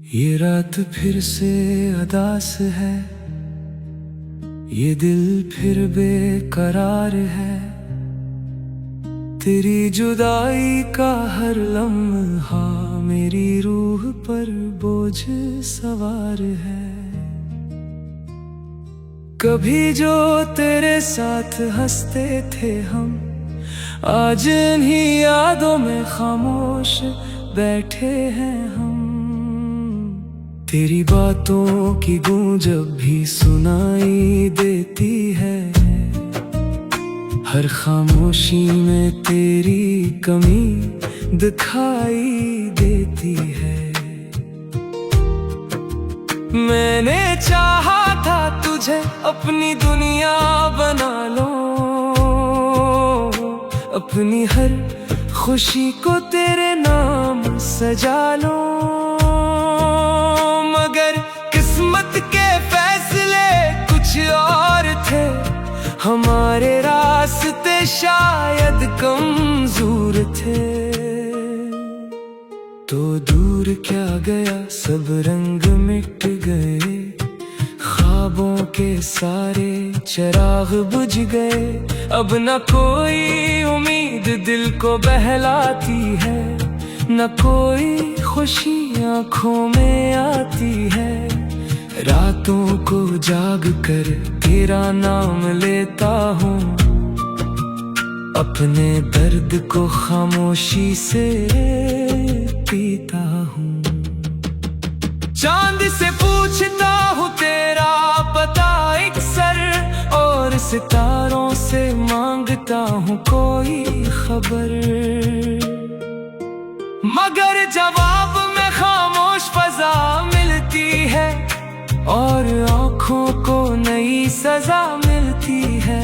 ये रात फिर से अदास है, ये दिल फिर बेकरार है। तेरी जुदाई का हर लम्हा मेरी रूह पर बोझ सवार है। कभी जो तेरे साथ हंसते थे हम, आज इन्हीं यादों में खामोश बैठे हैं हम। तेरी बातों की गूंज अब भी सुनाई देती है, हर खामोशी में तेरी कमी दिखाई देती है। मैंने चाहा था तुझे अपनी दुनिया बना लो, अपनी हर खुशी को तेरे नाम सजा लो। मगर किस्मत के फैसले कुछ और थे, हमारे रास्ते शायद कमजोर थे। तो दूर क्या गया सब रंग मिट गए, ख्वाबों के सारे चिराग बुझ गए। अब न कोई उम्मीद दिल को बहलाती है, न कोई खुशी आँखों में आती है। रातों को जाग कर तेरा नाम लेता हूँ, अपने दर्द को खामोशी से पीता हूँ। चांद से पूछता हूँ तेरा पता अक्सर, और सितारों से मांगता हूँ कोई खबर। मगर जवाब में खामोश फजा मिलती है, और आँखों को नई सजा मिलती है।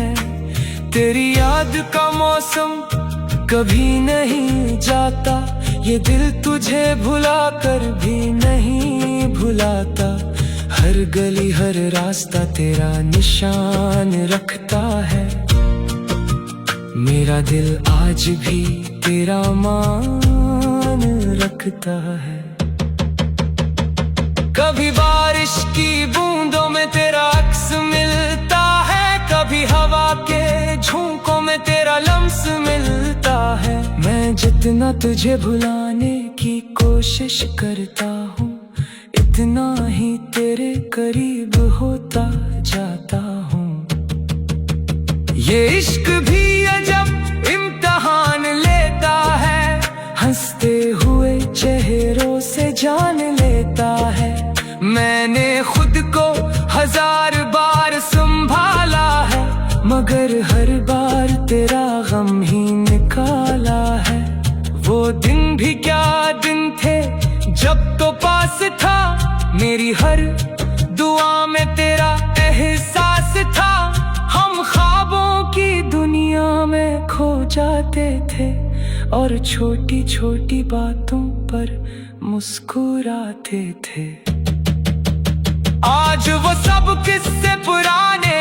तेरी याद का मौसम कभी नहीं जाता, ये दिल तुझे भुला कर भी नहीं भुलाता। हर गली हर रास्ता तेरा निशान रखता है, मेरा दिल आज भी तेरा मान रखता है। कभी बारिश की बूंदों में तेरा अक्स मिलता है, कभी हवा के झोंकों में तेरा लम्स मिलता है। मैं जितना तुझे भुलाने की कोशिश करता हूँ, इतना ही तेरे करीब होता जाता हूँ। ये इश्क भी अजब इम्तिहान लेता है, हंसते हुए चेहरों से जान लेता है। मैंने खुद को हजार बार संभाला है, मगर हर बार तेरा गम ही निकाला है। वो दिन भी क्या दिन थे जब तो पास था, मेरी हर दुआ में तेरा एहसास था। हम ख्वाबों की दुनिया में खो जाते थे, और छोटी छोटी बातों पर मुस्कुराते थे। आज वो सब किस्से पुराने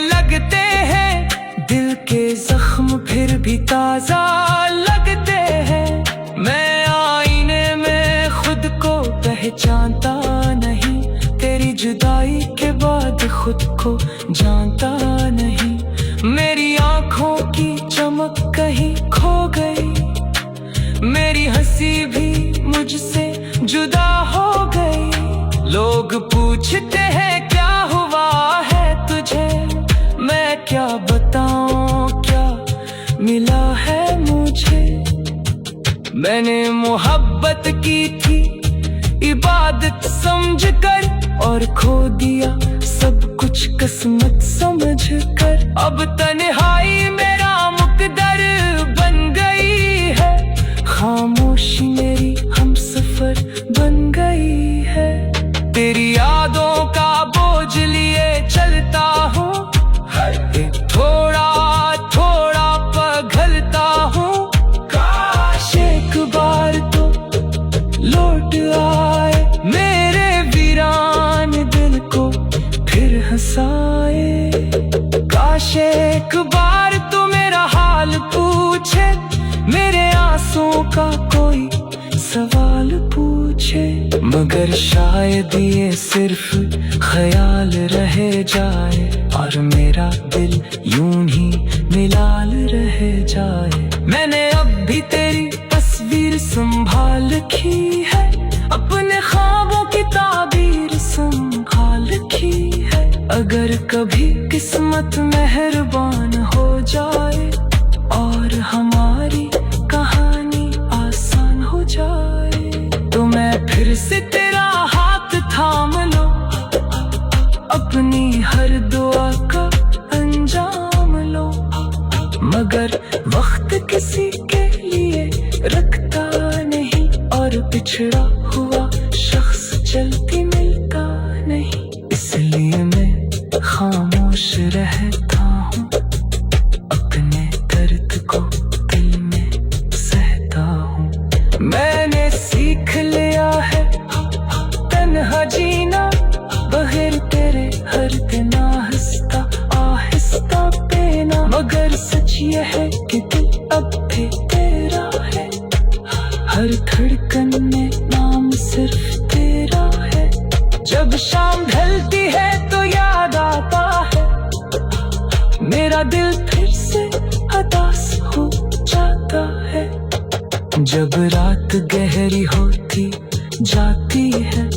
लगते हैं, दिल के जख्म फिर भी ताजा लगते हैं। मैं आईने में खुद को पहचानता नहीं, तेरी जुदाई के बाद खुद को जानता नहीं। मेरी आंखों की चमक कहीं खो गई, मेरी हंसी भी मुझसे जुदा हो गई। लोग पूछते हैं क्या हुआ है तुझे, मैं क्या बताऊं क्या मिला है मुझे। मैंने मोहब्बत की थी इबादत समझकर, और खो दिया सब कुछ किस्मत समझकर। अब तन्हाई मेरा मुकद्दर बन गई है, खामोशी मेरी हमसफर बन गई है। तेरी यादों का बोझ लिए चलता हूँ, थोड़ा थोड़ा पिघलता हूँ। काश एक बार तो लौट आए, मेरे वीरान दिल को फिर हंसाए। काश एक बार तो मेरा हाल सवाल पूछे, मगर शायद ये सिर्फ ख्याल रह जाए और मेरा दिल यूं ही निलाल रह जाए। मैंने अब भी तेरी तस्वीर संभाल रखी है, अपने ख्वाबों की ताबीर संभाल रखी है। अगर कभी किस्मत मेहरबान हो जाए और हमारी कहानी आसान हो जाए, तो मैं फिर से तेरा हाथ थाम लो, अपनी हर दुआ का अंजाम लो। मगर वक्त किसी के लिए रखता नहीं और बिछड़ा हुआ शख्स जल्दी मिलता नहीं, इसलिए मैं खामोश रहता हूँ, अपने दर्द को दिल में सहता हूँ। मैंने सीख लिया है तन्हा जीना, बगैर तेरे हर दिन आहिस्ता आहिस्ता पेना। मगर सच ये है कि दिल अब भी तेरा है, हर धड़कन में नाम सिर्फ तेरा है। जब शाम ढलती है तो याद आता है, मेरा दिल फिर से उदास हो जाता है। जब रात गहरी होती जाती है,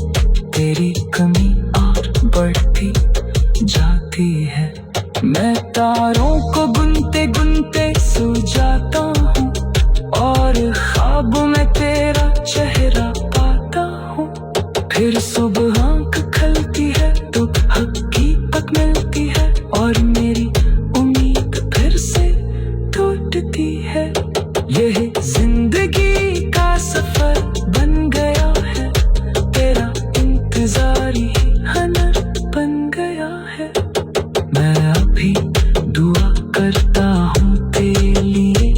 तेरी कमी और बढ़ती जाती है। मैं तारों को गुनते गुनते सो जाता हूँ और ख्वाब में तेरा चेहरा पाता हूँ। फिर सुबह आँख खलती है तो हकीकत मिलती है और मेरी उम्मीद फिर से टूटती है। यह जिंदगी का सफर बन गया है, तेरा इंतजार ही हनर बन गया है। मैं अभी दुआ करता हूँ तेरे लिए,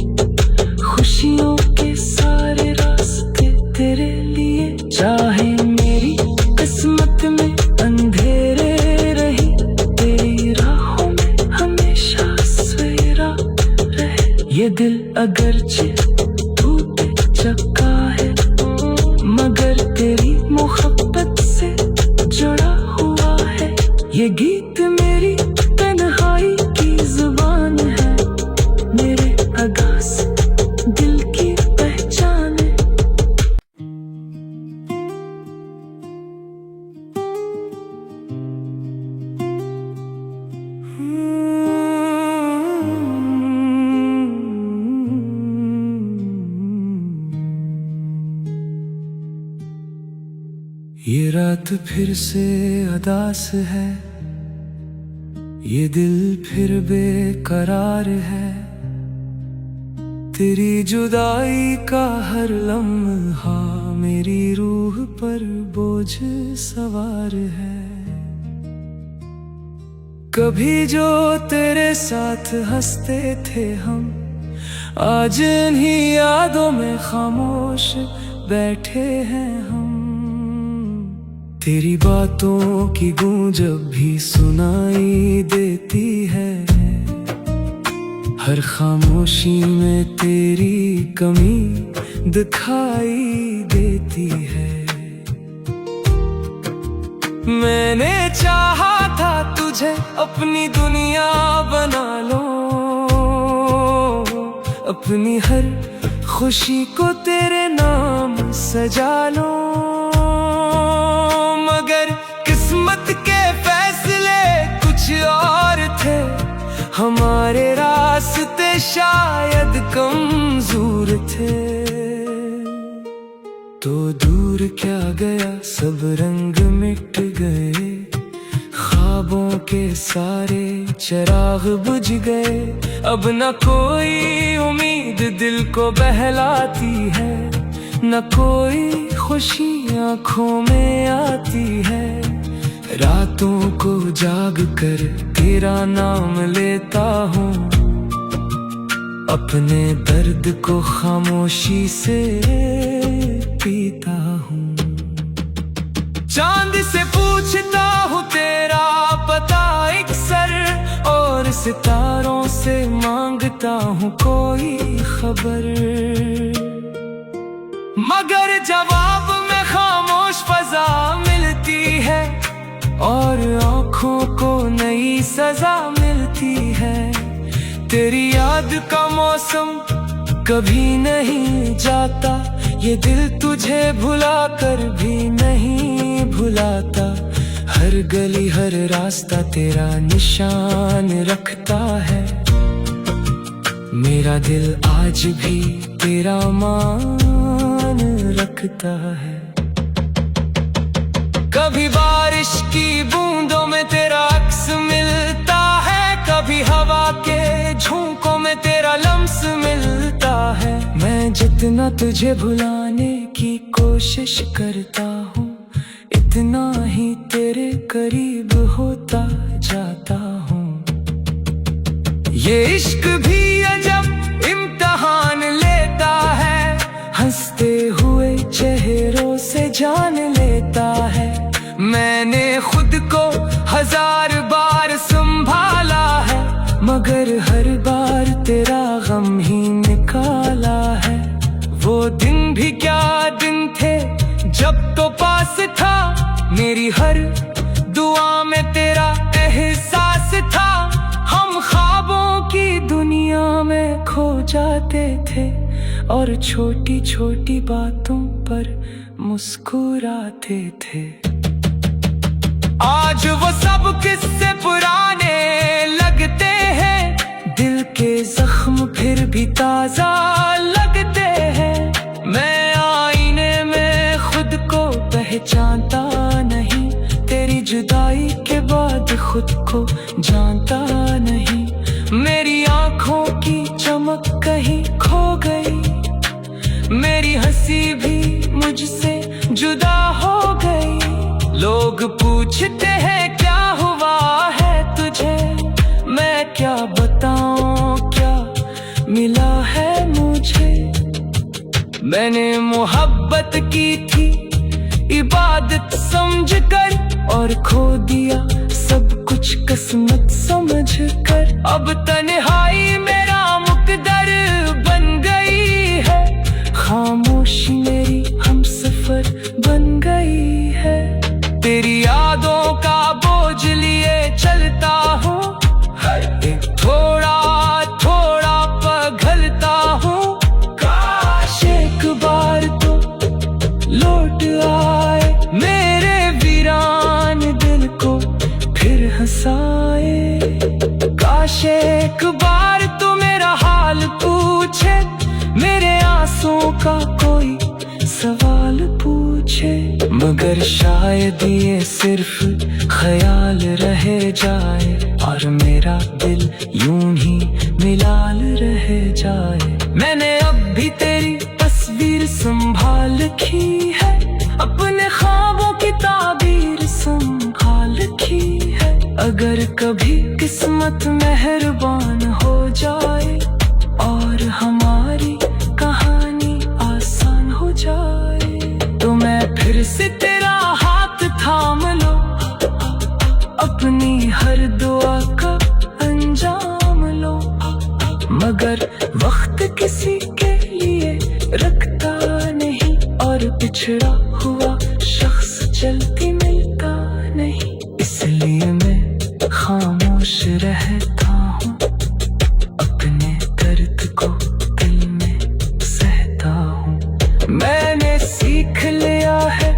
खुशियों के सारे रास्ते तेरे लिए। चाहे मेरी किस्मत में अंधेरे रही, तेरी राहों में हमेशा सवेरा रहे। ये दिल अगरचे टूट चुका है, मगर तेरी मोहब्बत से जुड़ा हुआ है। ये गीत मेरी तन्हाई की जुबान है, मेरे अगास दिल की पहचान है। ये रात फिर से उदास है, ये दिल फिर बेकरार है। तेरी जुदाई का हर लम्हा मेरी रूह पर बोझ सवार है। कभी जो तेरे साथ हंसते थे हम, आज इन्हीं यादों में खामोश बैठे हैं हम। तेरी बातों की गूंज अब भी सुनाई देती है, हर खामोशी में तेरी कमी दिखाई देती है। मैंने चाहा था तुझे अपनी दुनिया बना लो, अपनी हर खुशी को तेरे नाम सजा लो। मगर किस्मत के फैसले कुछ और थे, हमारे रास्ते शायद कमजोर थे। तो दूर क्या गया सब रंग मिट गए, ख्वाबों के सारे चिराग बुझ गए। अब न कोई उम्मीद दिल को बहलाती है, न कोई खुशी आँखों में आती है। रातों को जाग कर तेरा नाम लेता हूँ, अपने दर्द को खामोशी से पीता हूँ। चांद से पूछता हूँ तेरा पता अक्सर, और सितारों से मांगता हूँ कोई खबर। मगर जवाब में खामोश फजा मिलती है और आँखों को नई सजा मिलती है। तेरी याद का मौसम कभी नहीं जाता, ये दिल तुझे भुला कर भी नहीं भुलाता। हर गली हर रास्ता तेरा निशान रखता है, मेरा दिल आज भी तेरा मान रखता है। कभी बारिश की बूंदों में तेरा अक्स मिलता है, कभी हवा के झोंकों में तेरा लम्स मिलता है। मैं जितना तुझे भुलाने की कोशिश करता हूँ, इतना ही तेरे करीब होता जाता हूँ। ये इश्क भी अजब इम्तिहान लेता है, हंसते हुए चेहरों से जान लेता है। मैंने खुद को 1000 बार संभाला है, मगर हर बार तेरा गम ही निकाला है। वो दिन भी क्या दिन थे जब तो पास था, मेरी हर दुआ में तेरा एहसास था। हम ख्वाबों की दुनिया में खो जाते थे और छोटी छोटी बातों पर मुस्कुराते थे। आज वो सब किस्से पुराने लगते हैं, दिल के जख्म फिर भी ताजा लगते हैं। मैं आईने में खुद को पहचानता नहीं, तेरी जुदाई के बाद खुद को जानता नहीं। मेरी आंखों की चमक कहीं खो गई, मेरी हंसी भी मुझसे जुदा हो गई। लोग पूछते हैं क्या हुआ है तुझे, मैं क्या बताऊं क्या मिला है मुझे। मैंने मोहब्बत की थी इबादत समझकर, और खो दिया सब कुछ किस्मत समझकर। अब तन्हाई मेरा मुकद्दर बन गई है, खामोशी मेरी हमसफर बन गई है। तेरी यादों का बोझ लिए चलता हूँ, थोड़ा थोड़ा पिघलता हूँ। काश एक बार तो लौट आए, मेरे वीरान दिल को फिर हंसाए। काश एक बार तो मेरा हाल पूछे, मेरे आंसुओं का कोई सवाल पूछे। मगर शायद ये सिर्फ ख्याल रह जाए, और मेरा दिल यूं ही मिलाल रह जाए। मैंने अब भी तेरी तस्वीर संभाल रखी है, अपने ख्वाबों की ताबीर संभाल रखी है। अगर कभी किस्मत मेहरबान हो जाए और हमारी कहानी आसान हो जाए, तो मैं फिर से तेरा हाथ थाम लो, अपनी हर दुआ का अंजाम लो। मगर वक्त किसी के लिए रखता नहीं, और पिछड़ा हुआ शख्स जल्दी मिलता नहीं। इसलिए मैं खामोश रहता हूँ, अपने दर्द को दिल में सहता हूँ। मैंने सीख लिया है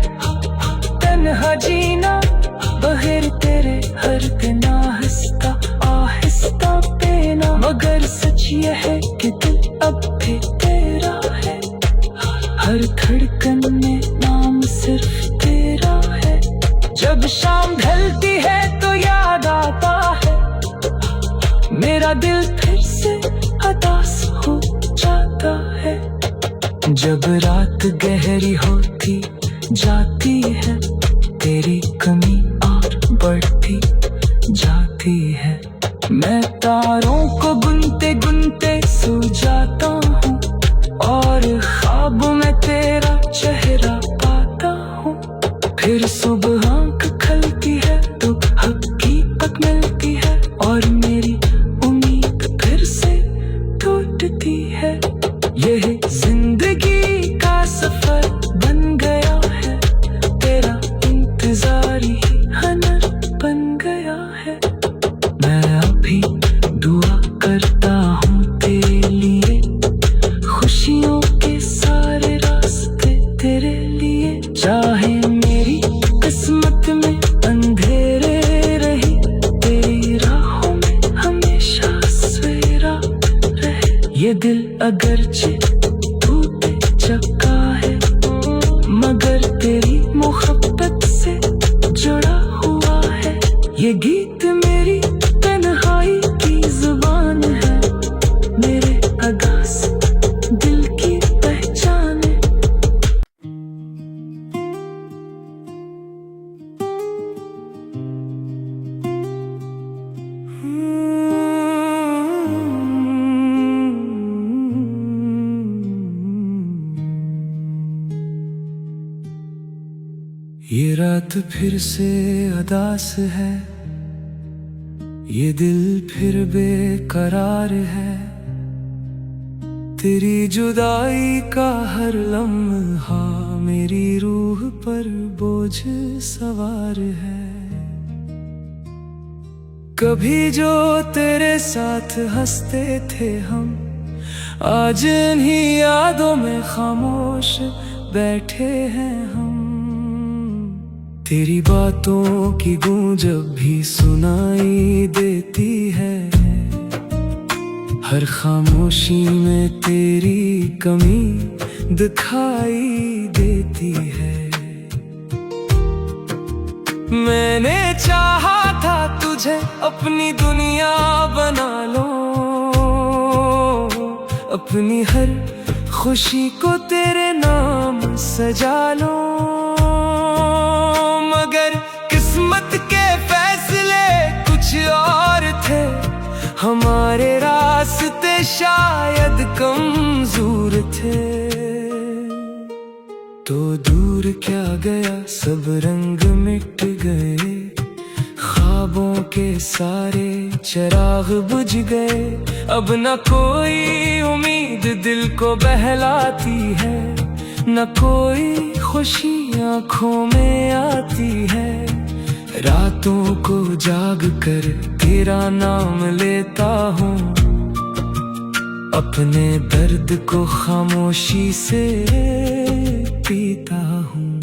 तन्हा जीना, बगैर तेरे हर दिन आहिस्ता आहिस्ता पीना। मगर सच ये है कि दिल अब भी तेरा है, हर धड़कन में नाम सिर्फ तेरा है। जब शाम ढलती है तो याद आता है, मेरा दिल फिर से उदास हो जाता है। जब रात गहरी होती जाती है, तेरी कमी और बढ़ती जाती है। मैं तारों को गुनते गुनते सो जाता हूँ, और ख्वाब में तेरा चेहरा पाता हूँ। फिर सुबह आँख खलती है तो हकीकत मिलती है, और मेरी उम्मीद फिर से टूटती है। यह जिंदगी का सफर चाहे मेरी किस्मत में अंधेरे रहे, तेरी राहों में हमेशा सवेरा रहे। ये दिल अगरचे टूट चुका है, मगर तेरी मोहब्बत से जुड़ा हुआ है। ये गीत मेरी तन्हाई की जुबान है, मेरे आगाज़ दिल की पहचान है। ये रात फिर से उदास है, ये दिल फिर बेकरार है। तेरी जुदाई का हर लम्हा मेरी रूह पर बोझ सवार है। कभी जो तेरे साथ हंसते थे हम, आज इन्हीं यादों में खामोश बैठे हैं हम। तेरी बातों की गूंज अब भी सुनाई देती है, हर खामोशी में तेरी कमी दिखाई देती है। मैंने चाहा था तुझे अपनी दुनिया बना लो, अपनी हर खुशी को तेरे नाम सजा लो। मगर किस्मत के फैसले कुछ और थे, हमारे रास्ते शायद कमजोर थे। तो दूर क्या गया सब रंग मिट गए, ख्वाबों के सारे चिराग बुझ गए। अब न कोई उम्मीद दिल को बहलाती है, न कोई खुशी आँखों में आती है। रातों को जाग कर तेरा नाम लेता हूँ, अपने दर्द को खामोशी से पीता हूँ।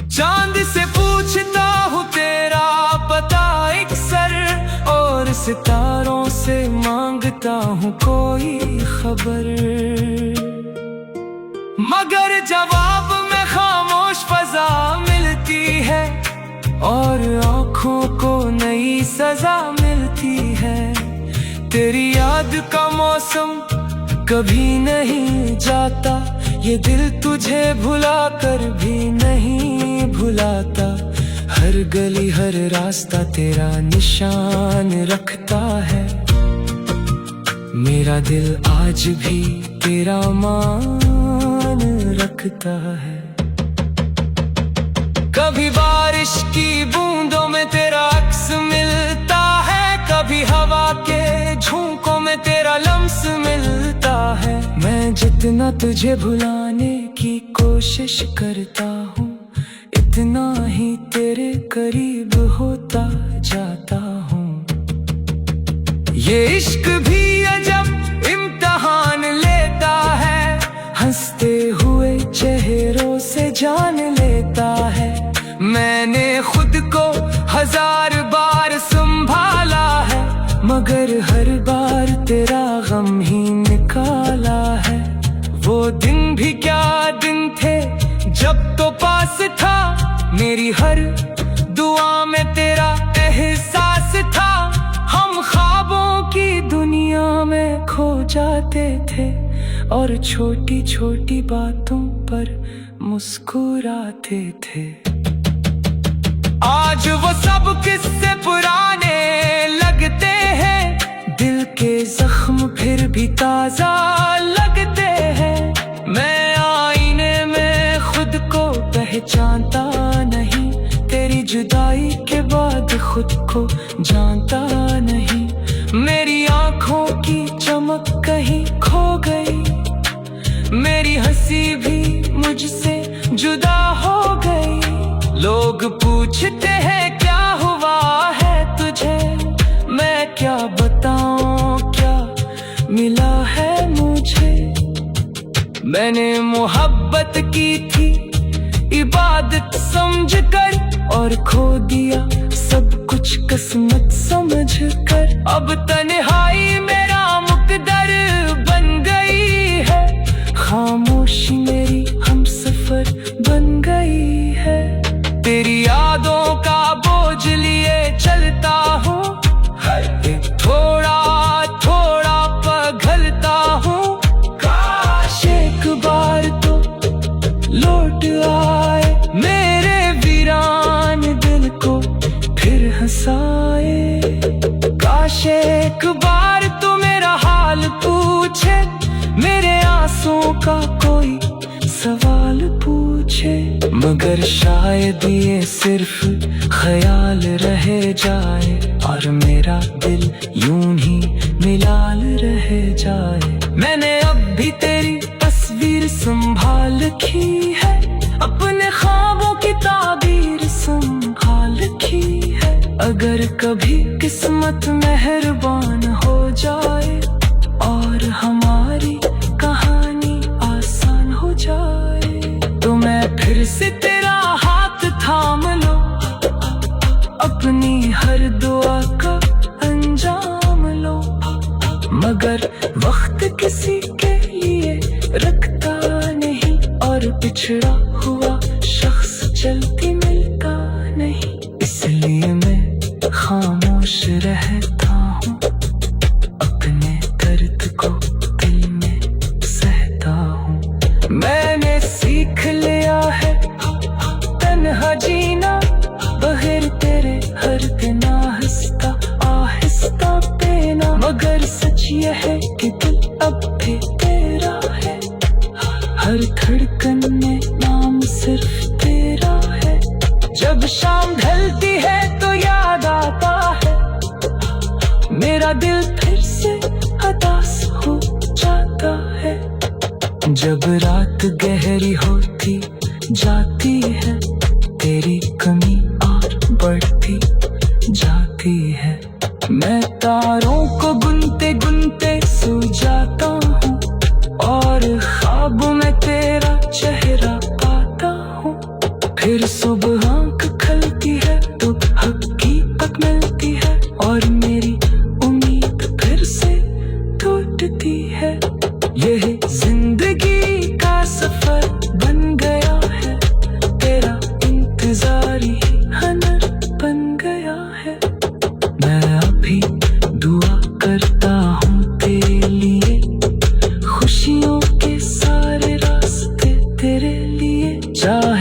चांद से पूछता हूँ तेरा पता अक्सर, और सितारों से मांगता हूँ कोई खबर। मगर जवाब में खामोश फजा मिलती है, और आँखों को नई सजा मिलती है। तेरी याद का मौसम कभी नहीं जाता, ये दिल तुझे भुला कर भी नहीं भुलाता। हर गली हर रास्ता तेरा निशान रखता है, मेरा दिल आज भी तेरा मान रखता है। कभी बारिश की बूंदों में तेरा अक्स मिलता है, कभी हवा के झोंकों में तेरा लम्स मिलता है। मैं जितना तुझे भुलाने की कोशिश करता हूँ, इतना ही तेरे करीब होता जाता हूँ। ये इश्क भी अजब इम्तिहान लेता है, हंसते हुए चेहरों से जान लेता है। मैंने खुद को 1000 बार संभाला है, मगर हर बार तेरा गम ही निकाला है। वो दिन भी क्या दिन थे जब तो पास था, मेरी हर दुआ में तेरा एहसास था। हम ख्वाबों की दुनिया में खो जाते थे, और छोटी छोटी बातों पर मुस्कुराते थे। आज वो सब किस्से पुराने लगते हैं, दिल के जख्म फिर भी ताजा लगते हैं। मैं आईने में खुद को पहचानता नहीं, तेरी जुदाई के बाद खुद को जानता नहीं। मेरी आँखों की चमक कहीं खो गई, मेरी हंसी भी मुझसे जुदा हो गई। लोग पूछते हैं क्या हुआ है तुझे, मैं क्या बताऊं क्या मिला है मुझे। मैंने मोहब्बत की थी इबादत समझकर और खो दिया सब कुछ किस्मत समझकर। अब तन्हाई मेरा मुकद्दर बन गई है, खामोशी मेरी हमसफर बन गई है। तेरी यादों का बोझ लिए चलता हूँ, थोड़ा थोड़ा पिघलता हूँ। काश एक बार तो लौट आए, मेरे वीरान दिल को फिर हंसाए। काश एक बार तो मेरा हाल पूछे, मेरे आंसुओं का कोई सवाल पूछे। मगर शायद ये सिर्फ ख्याल रह जाए और मेरा दिल यूं ही मिलाल रह जाए। मैंने अब भी तेरी तस्वीर संभाल रखी है, अपने ख्वाबों की ताबीर संभाल रखी है। अगर कभी किस्मत मेहरबान हो जाए और हमारी कहानी आसान हो जाए, तो मैं फिर से तेरा हाथ थाम लो, अपनी हर दुआ का अंजाम लो। मगर वक्त किसी के लिए रखता नहीं और बिछड़ा हुआ शख्स जल्दी मिलता नहीं। इसलिए मैं खामोश रहता हूँ, अपने दर्द को दिल में सहता हूँ। मैंने सीख लिया है तन्हा जीना, बगैर तेरे हर दिन आहिस्ता आहिस्ता पेना। मगर सच ये है कि दिल अब भी तेरा है, हर धड़कन में नाम सिर्फ तेरा है। जब शाम ढलती है तो याद आता है, मेरा दिल फिर से उदास हो जाता है। जब रात गहरी होती जाती है, तेरी कमी और बढ़ती जाती है। मैं तारों को गुनते गुनते सो जाता हूँ और ख्वाबों में तेरा चेहरा पाता हूँ। फिर सुबह आँख खुलती है तो हकीकत मिलती है और मेरी उम्मीद फिर से टूटती है। यही जिंदगी का सफर बन गया है, तेरा इंतजार ही हनर बन गया है। मैं अभी दुआ करता हूँ तेरे लिए, खुशियों के सारे रास्ते तेरे लिए। चाहे